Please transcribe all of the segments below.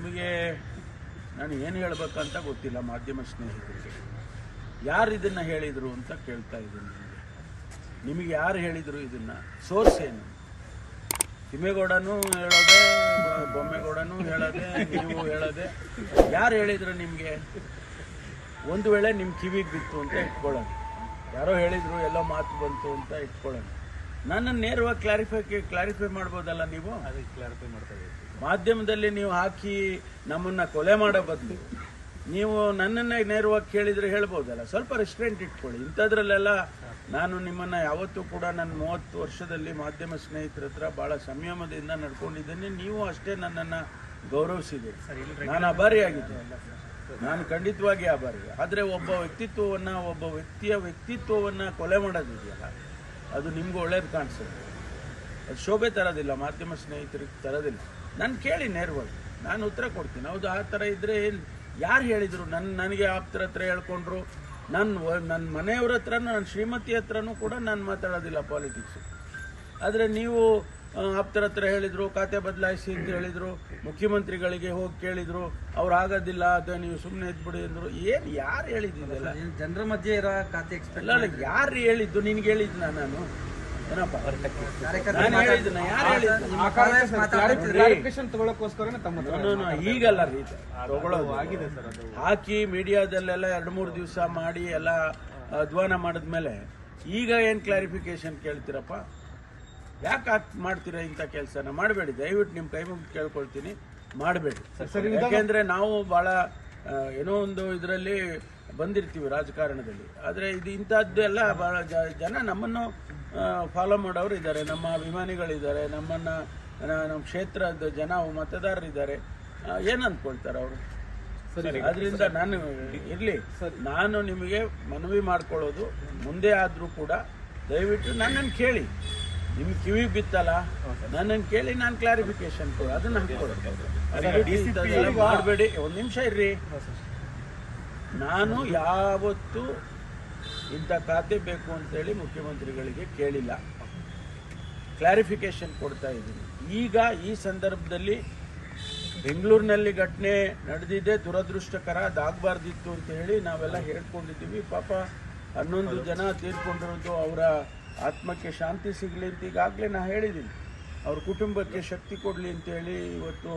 ನಿಮಗೆ ನಾನು ಏನು ಹೇಳಬೇಕಂತ ಗೊತ್ತಿಲ್ಲ. ಮಾಧ್ಯಮ ಸ್ನೇಹಿತರಿಗೆ ಯಾರು ಇದನ್ನು ಹೇಳಿದರು ಅಂತ ಕೇಳ್ತಾ ಇದ್ದೀನಿ. ನಿಮಗೆ ಯಾರು ಹೇಳಿದರು ಇದನ್ನು? ಸೋರ್ಸ್ ಏನು? ತಿಮ್ಮೇಗೌಡನೂ ಹೇಳೋದೆ, ಬೊಮ್ಮೇಗೌಡನೂ ಹೇಳೋದೆ, ನೀವು ಹೇಳೋದೆ. ಯಾರು ಹೇಳಿದರು ನಿಮಗೆ? ಒಂದು ವೇಳೆ ನಿಮ್ಮ ಕಿವಿಗೆ ಬಿತ್ತು ಅಂತ ಇಟ್ಕೊಳ್ಳೋಣ, ಯಾರೋ ಹೇಳಿದರು, ಎಲ್ಲೋ ಮಾತು ಬಂತು ಅಂತ ಇಟ್ಕೊಳ್ಳೋಣ. ನನ್ನನ್ನು ನೇರವಾಗಿ ಕ್ಲಾರಿಫೈ ಮಾಡ್ಬೋದಲ್ಲ ನೀವು? ಅದಕ್ಕೆ ಕ್ಲಾರಿಫೈ ಮಾಡ್ತಾ ಇದ್ದೀವಿ. ಮಾಧ್ಯಮದಲ್ಲಿ ನೀವು ಹಾಕಿ ನಮ್ಮನ್ನು ಕೊಲೆ ಮಾಡೋ ಬದಲು ನೀವು ನನ್ನನ್ನೇ ನೇರವಾಗಿ ಕೇಳಿದರೆ ಹೇಳ್ಬೋದಲ್ಲ. ಸ್ವಲ್ಪ ರೆಸ್ಟ್ರೆಂಟ್ ಇಟ್ಕೊಳ್ಳಿ. ಇಂಥದ್ರಲ್ಲೆಲ್ಲ ನಾನು ನಿಮ್ಮನ್ನು ಯಾವತ್ತೂ ಕೂಡ ನನ್ನ 30 ವರ್ಷದಲ್ಲಿ ಮಾಧ್ಯಮ ಸ್ನೇಹಿತರ ಹತ್ರ ಭಾಳ ಸಂಯಮದಿಂದ ನಡ್ಕೊಂಡಿದ್ದೇನೆ. ನೀವು ಅಷ್ಟೇ ನನ್ನನ್ನು ಗೌರವಿಸಿದೆ. ನಾನು ಆಭಾರಿಯಾಗಿದ್ದೇನೆ, ನಾನು ಖಂಡಿತವಾಗಿ ಆಭಾರಿ. ಆದರೆ ಒಬ್ಬ ವ್ಯಕ್ತಿಯ ವ್ಯಕ್ತಿತ್ವವನ್ನು ಕೊಲೆ ಮಾಡೋದಿದೆಯಲ್ಲ, ಅದು ನಿಮ್ಗೆ ಒಳ್ಳೇದು ಕಾಣಿಸುತ್ತೆ. ಅದು ಶೋಭೆ ತರೋದಿಲ್ಲ, ಮಾಧ್ಯಮ ಸ್ನೇಹಿತರಿಗೆ ತರೋದಿಲ್ಲ. ನಾನು ಕೇಳಿ ನೇರವಾಗಿ ನಾನು ಉತ್ತರ ಕೊಡ್ತೀನಿ. ಹೌದು, ಆ ಥರ ಇದ್ದರೆ ಯಾರು ಹೇಳಿದರು? ನನಗೆ ಆಪ್ತರ ಹತ್ರ ಹೇಳ್ಕೊಂಡ್ರು. ನನ್ನ ಮನೆಯವ್ರ ಹತ್ರನೂ, ನನ್ನ ಶ್ರೀಮತಿ ಹತ್ರನೂ ಕೂಡ ನಾನು ಮಾತಾಡೋದಿಲ್ಲ ಪಾಲಿಟಿಕ್ಸು. ಆದರೆ ನೀವು ಆಪ್ತರ ಹತ್ರ ಹೇಳಿದರು, ಖಾತೆ ಬದಲಾಯಿಸಿ ಅಂತ ಹೇಳಿದರು, ಮುಖ್ಯಮಂತ್ರಿಗಳಿಗೆ ಹೋಗಿ ಕೇಳಿದರು, ಅವ್ರು ಆಗೋದಿಲ್ಲ, ಅಥವಾ ನೀವು ಸುಮ್ಮನೆ ಇದ್ಬಿಡಿ ಅಂದರು. ಏನು ಯಾರು ಹೇಳಿದ್ದಿಲ್ಲ? ಜನರ ಮಧ್ಯೆ ಇರೋ ಖಾತೆ ಅಲ್ಲ, ಯಾರು ಹೇಳಿದ್ದು? ನಿನ್ಗೆ ಹೇಳಿದ್ನ ನಾನು? ಏನಪ್ಪ ನಾನು ಹೇಳಿದ್ನ? ಯಾರು ಹೇಳಿದ್ದು? ಈಗಲ್ಲ ರೀ ತಗೊಳ್ಳೋದು. ಆಗಿದೆ ಸರ್, ಅದು ಹಾಕಿ ಮೀಡಿಯಾದಲ್ಲೆಲ್ಲ 2-3 ದಿವಸ ಮಾಡಿ ಎಲ್ಲ ಅಧ್ವಾನ ಮಾಡಿದ್ಮೇಲೆ ಈಗ ಏನು ಕ್ಲಾರಿಫಿಕೇಶನ್ ಕೇಳ್ತೀರಪ್ಪ? ಯಾಕೆ ಮಾಡ್ತೀರಾ ಇಂಥ ಕೆಲಸನ? ಮಾಡಬೇಡಿ, ದಯವಿಟ್ಟು ನಿಮ್ಮ ಕೈ ಮುಗಿದು ಕೇಳ್ಕೊಳ್ತೀನಿ, ಮಾಡಬೇಡಿ. ಯಾಕೆಂದರೆ ನಾವು ಭಾಳ ಏನೋ ಒಂದು ಇದರಲ್ಲಿ ಬಂದಿರ್ತೀವಿ ರಾಜಕಾರಣದಲ್ಲಿ. ಆದರೆ ಇದು ಇಂಥದ್ದೆಲ್ಲ ಭಾಳ ಜನ ನಮ್ಮನ್ನು ಫಾಲೋ ಮಾಡೋರು ಇದ್ದಾರೆ, ನಮ್ಮ ಅಭಿಮಾನಿಗಳಿದ್ದಾರೆ, ನಮ್ಮ ಕ್ಷೇತ್ರದ ಜನ ಮತದಾರರಿದ್ದಾರೆ. ಏನು ಅಂದ್ಕೊಳ್ತಾರೆ ಅವರು? ಅದರಿಂದ ನಾನು ಇರಲಿ, ನಾನು ನಿಮಗೆ ಮನವಿ ಮಾಡ್ಕೊಳ್ಳೋದು, ಮುಂದೆ ಆದರೂ ಕೂಡ ದಯವಿಟ್ಟು ನನ್ನನ್ನು ಕೇಳಿ. ನಿಮ್ಗೆ ಕಿವಿ ಬಿತ್ತಲ್ಲ, ನನ್ನನ್ನು ಕೇಳಿ, ನಾನು ಕ್ಲಾರಿಫಿಕೇಶನ್ ಕೊಡು, ಅದನ್ನು ಹಾಕ್ಕೊಡು. ಮಾಡಬೇಡಿ. ಒಂದು ನಿಮಿಷ ಇರ್ರಿ. ನಾನು ಯಾವತ್ತೂ ಇಂಥ ಖಾತೆ ಬೇಕು ಅಂತೇಳಿ ಮುಖ್ಯಮಂತ್ರಿಗಳಿಗೆ ಕೇಳಿಲ್ಲ. ಕ್ಲಾರಿಫಿಕೇಶನ್ ಕೊಡ್ತಾ ಇದ್ದೀನಿ. ಈಗ ಈ ಸಂದರ್ಭದಲ್ಲಿ ಬೆಂಗಳೂರಿನಲ್ಲಿ ಘಟನೆ ನಡೆದಿದೆ, ದುರದೃಷ್ಟಕರ, ಅದಾಗಬಾರ್ದಿತ್ತು ಅಂತ ಹೇಳಿ ನಾವೆಲ್ಲ ಹೇಳ್ಕೊಂಡಿದ್ದೀವಿ. ಪಾಪ 11 ಜನ ತೀರ್ಕೊಂಡಿರೋದು, ಅವರ ಆತ್ಮಕ್ಕೆ ಶಾಂತಿ ಸಿಗಲಿ ಅಂತ ಈಗಾಗಲೇ ನಾನು ಹೇಳಿದ್ದೀನಿ. ಅವ್ರ ಕುಟುಂಬಕ್ಕೆ ಶಕ್ತಿ ಕೊಡಲಿ ಅಂತೇಳಿ ಇವತ್ತು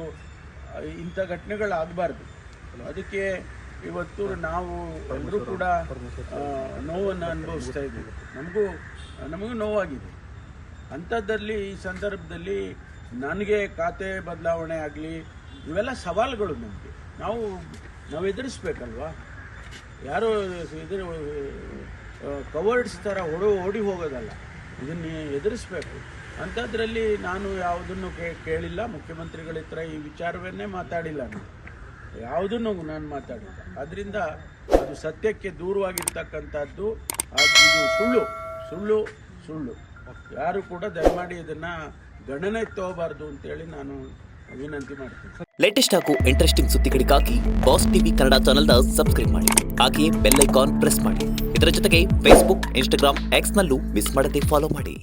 ಇಂಥ ಘಟನೆಗಳಾಗಬಾರ್ದು. ಅದಕ್ಕೆ ಇವತ್ತು ನಾವು ಎಲ್ಲರೂ ಕೂಡ ನೋವನ್ನು ಅನುಭವಿಸ್ತಾ ಇದ್ದೀವಿ. ನಮಗೂ ನೋವಾಗಿದೆ. ಅಂಥದ್ದಲ್ಲಿ ಈ ಸಂದರ್ಭದಲ್ಲಿ ನನಗೆ ಖಾತೆ ಬದಲಾವಣೆ ಆಗಲಿ, ಇವೆಲ್ಲ ಸವಾಲುಗಳು ನಮಗೆ. ನಾವು ಎದುರಿಸ್ಬೇಕಲ್ವಾ? ಯಾರೋ ಕವರ್ಡ್ಸ್ ಥರ ಓಡಿ ಹೋಗೋದಲ್ಲ, ಇದನ್ನು ಎದುರಿಸ್ಬೇಕು. ಅಂಥದ್ರಲ್ಲಿ ನಾನು ಯಾವುದನ್ನು ಕೇಳಿಲ್ಲ. ಮುಖ್ಯಮಂತ್ರಿಗಳ ಹತ್ರ ಈ ವಿಚಾರವನ್ನೇ ಮಾತಾಡಿಲ್ಲ, ಯಾವುದನ್ನು ನಾನು ಮಾತಾಡಿಲ್ಲ. ಆದ್ದರಿಂದ ಅದು ಸತ್ಯಕ್ಕೆ ದೂರವಾಗಿರ್ತಕ್ಕಂಥದ್ದು. ಇದು ಸುಳ್ಳು. ಯಾರು ಕೂಡ ದಯಮಾಡಿ ಇದನ್ನು ಗಣನೆ ತಗೋಬಾರ್ದು ಅಂತೇಳಿ ನಾನು ವಿನಂತಿ ಮಾಡ್ತೀನಿ. ಲೇಟೆಸ್ಟ್ ಹಾಗೂ ಇಂಟ್ರೆಸ್ಟಿಂಗ್ ಸುದ್ದಿಗಳಿಗಾಗಿ ಬಾಸ್ ಟಿವಿ ಕನ್ನಡ ಚಾನೆಲ್ನ ಸಬ್ಸ್ಕ್ರೈಬ್ ಮಾಡಿ. ಹಾಗೆಯೇ ಬೆಲ್ ಐಕಾನ್ ಪ್ರೆಸ್ ಮಾಡಿ. ಇದರ ಜೊತೆಗೆ ಫೇಸ್ಬುಕ್, ಇನ್ಸ್ಟಾಗ್ರಾಮ್, ಎಕ್ಸ್ನಲ್ಲೂ ಮಿಸ್ ಮಾಡದೆ ಫಾಲೋ ಮಾಡಿ.